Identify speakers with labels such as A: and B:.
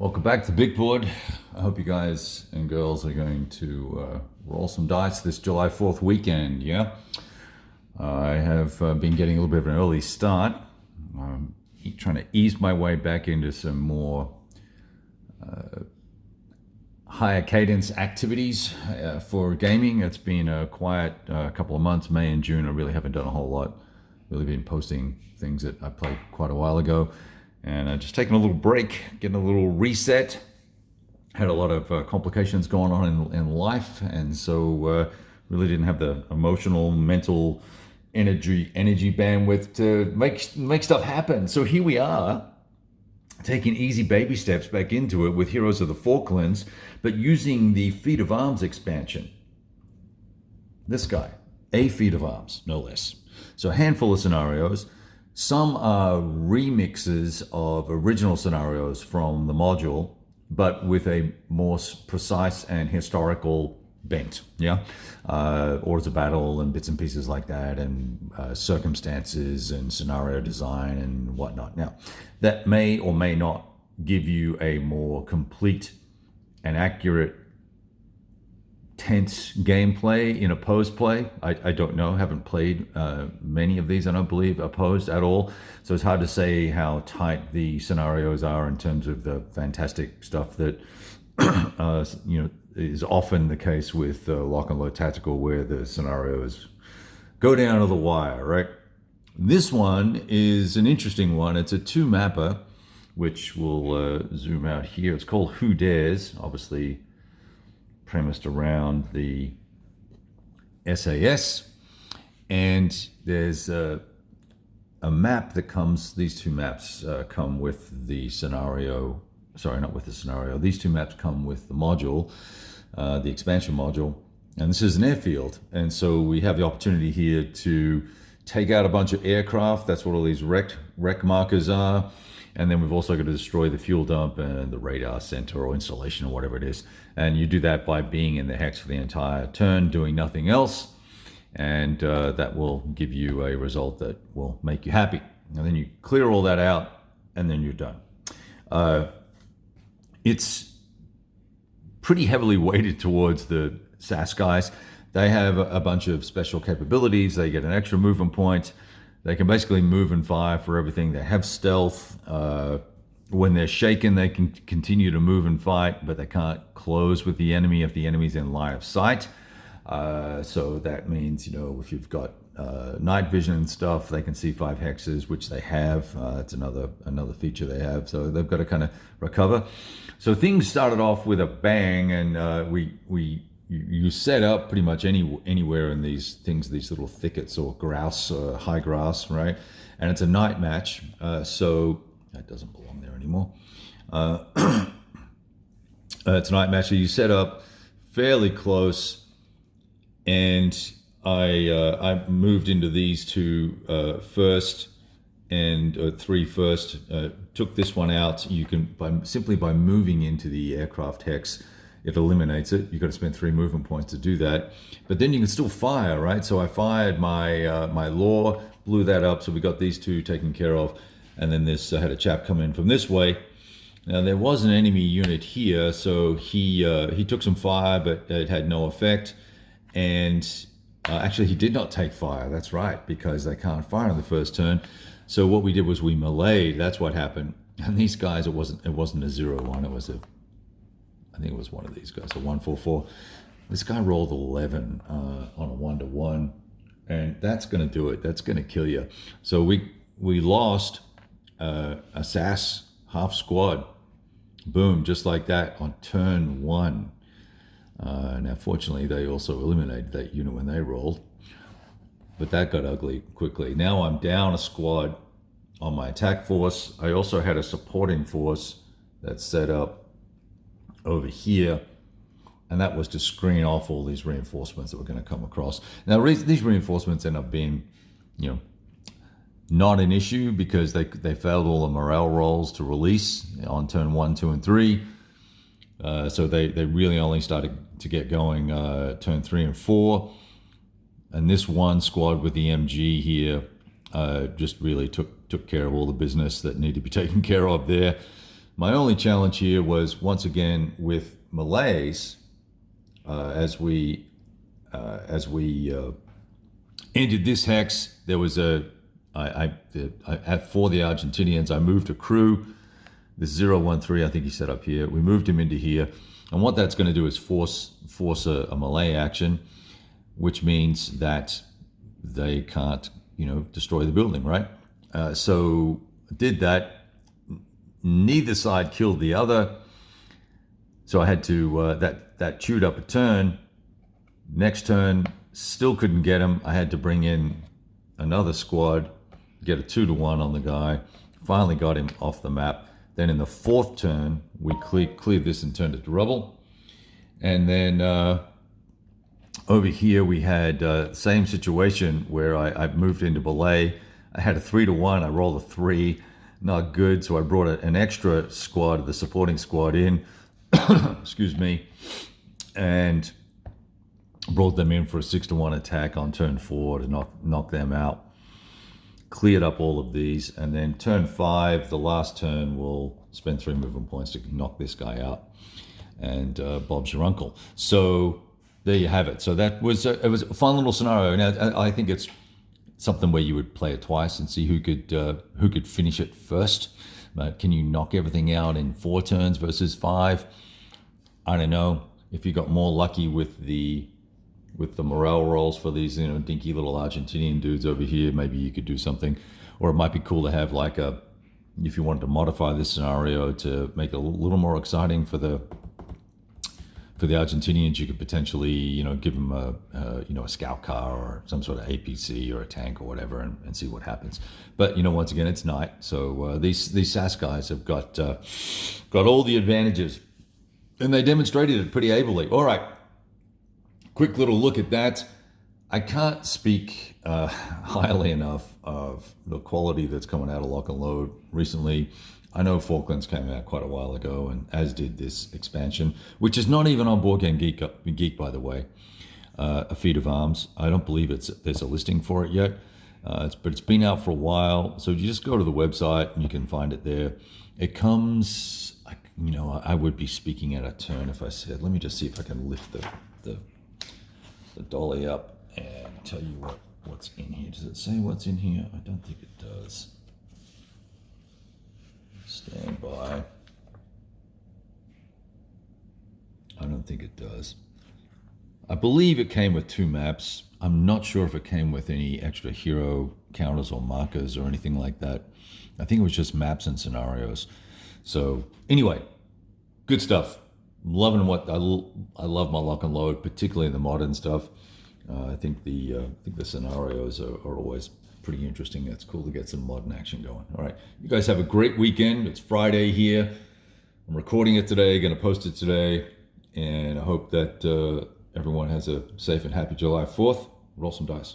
A: Welcome back to the big board. I hope you guys and girls are going to roll some dice this July 4th weekend, yeah? I have been getting a little bit of an early start. I'm trying to ease my way back into some more higher cadence activities for gaming. It's been a quiet couple of months. May and June I really haven't done a whole lot. Really been posting things that I played quite a while ago. And just taking a little break, getting a little reset. Had a lot of complications going on in life, and so really didn't have the emotional, mental energy bandwidth to make stuff happen. So here we are, taking easy baby steps back into it with Heroes of the Falklands, but using the Feat of Arms expansion. This guy, a Feat of Arms, no less. So a handful of scenarios. Some are remixes of original scenarios from the module, but with a more precise and historical bent, yeah? Orders of battle and bits and pieces like that, and circumstances and scenario design and whatnot. Now, that may or may not give you a more complete and accurate tense gameplay in opposed play. I don't know, haven't played many of these, I don't believe, opposed at all. So it's hard to say how tight the scenarios are in terms of the fantastic stuff that is often the case with lock and load tactical, where the scenarios go down to the wire, right? This one is an interesting one. It's a 2-mapper, which we'll zoom out here. It's called Who Dares, obviously premised around the SAS, and there's a map that comes. These two maps come with the scenario. Sorry, not with the scenario. These two maps come with the module, the expansion module, and this is an airfield. And so we have the opportunity here to take out a bunch of aircraft. That's what all these wreck markers are. And then we've also got to destroy the fuel dump and the radar center or installation or whatever it is. And you do that by being in the hex for the entire turn, doing nothing else. And that will give you a result that will make you happy. And then you clear all that out, and then you're done. It's pretty heavily weighted towards the SAS guys. They have a bunch of special capabilities. They get an extra movement point. They can basically move and fire for everything. They have stealth. When they're shaken, they can continue to move and fight, but they can't close with the enemy if the enemy's in line of sight. So that means, if you've got night vision and stuff, they can see 5 hexes, which they have. It's another feature they have. So they've got to kind of recover. So things started off with a bang, and you set up pretty much anywhere in these things, these little thickets or grouse, high grass, right? And it's a night match, so that doesn't belong there anymore. It's a night match, so you set up fairly close, and I moved into these two first, and 3 first. Took this one out. You can simply by moving into the aircraft hex, it eliminates it. You've got to spend 3 movement points to do that. But then you can still fire, right? So I fired my law, blew that up. So we got these 2 taken care of. And then this had a chap come in from this way. Now there was an enemy unit here, so he took some fire, but it had no effect. And actually he did not take fire. That's right, because they can't fire on the first turn. So what we did was we meleeed. That's what happened. And these guys, it wasn't a 0-1. It was I think it was one of these guys, a 1-4-4. This guy rolled 11 on a 1-1, and that's going to do it. That's going to kill you. So we lost a SAS half squad. Boom, just like that on turn 1. Now, fortunately, they also eliminated that unit when they rolled, but that got ugly quickly. Now I'm down a squad on my attack force. I also had a supporting force that's set up over here, and that was to screen off all these reinforcements that were going to come across. Now these reinforcements end up being, not an issue, because they failed all the morale rolls to release on turn 1, 2, and 3. So they really only started to get going turn 3 and 4. And this one squad with the MG here just really took care of all the business that needed to be taken care of there. My only challenge here was once again with Malays as we ended this hex. There was for the Argentinians, I moved a crew. This 013, I think he set up here. We moved him into here, and what that's going to do is force a Malay action, which means that they can't, destroy the building, right? So did that. Neither side killed the other, so I had to that chewed up a turn. Next turn, still couldn't get him. I had to bring in another squad, get a 2-to-1 on the guy. Finally got him off the map. Then in the fourth turn, we cleared this and turned it to rubble. And then over here we had same situation where I moved into belay. I had a 3-to-1. I rolled a 3. Not good, so I brought an extra squad, the supporting squad in, excuse me, and brought them in for a 6-to-1 attack on turn 4 to knock them out. Cleared up all of these, and then turn 5, the last turn, we'll spend 3 movement points to knock this guy out, and Bob's your uncle. So there you have it. So that was it was a fun little scenario. Now I think it's something where you would play it twice and see who could finish it first. Can you knock everything out in 4 turns versus 5? I don't know. If you got more lucky with the morale rolls for these, dinky little Argentinian dudes over here, maybe you could do something. Or it might be cool to have if you wanted to modify this scenario to make it a little more exciting for the Argentinians, you could potentially, give them a scout car or some sort of APC or a tank or whatever, and see what happens. But once again, it's night, so these SAS guys have got all the advantages, and they demonstrated it pretty ably. All right, quick little look at that. I can't speak highly enough of the quality that's coming out of Lock and Load recently. I know Falklands came out quite a while ago, and as did this expansion, which is not even on Board Game Geek, by the way. A Feat of Arms. I don't believe there's a listing for it yet, but it's been out for a while. So you just go to the website and you can find it there. It comes, I would be speaking out of turn if I said, let me just see if I can lift the dolly up and tell you what's in here. Does it say what's in here? I don't think it does. Stand by. I don't think it does. I believe it came with 2 maps. I'm not sure if it came with any extra hero counters or markers or anything like that. I think it was just maps and scenarios. So anyway, good stuff. I'm loving I love my Lock and Load, particularly the modern stuff. I think the scenarios are always pretty interesting. It's cool to get some modern action going. All right, you guys have a great weekend. It's Friday here. I'm recording it today, going to post it today, and I hope that everyone has a safe and happy July 4th. Roll some dice.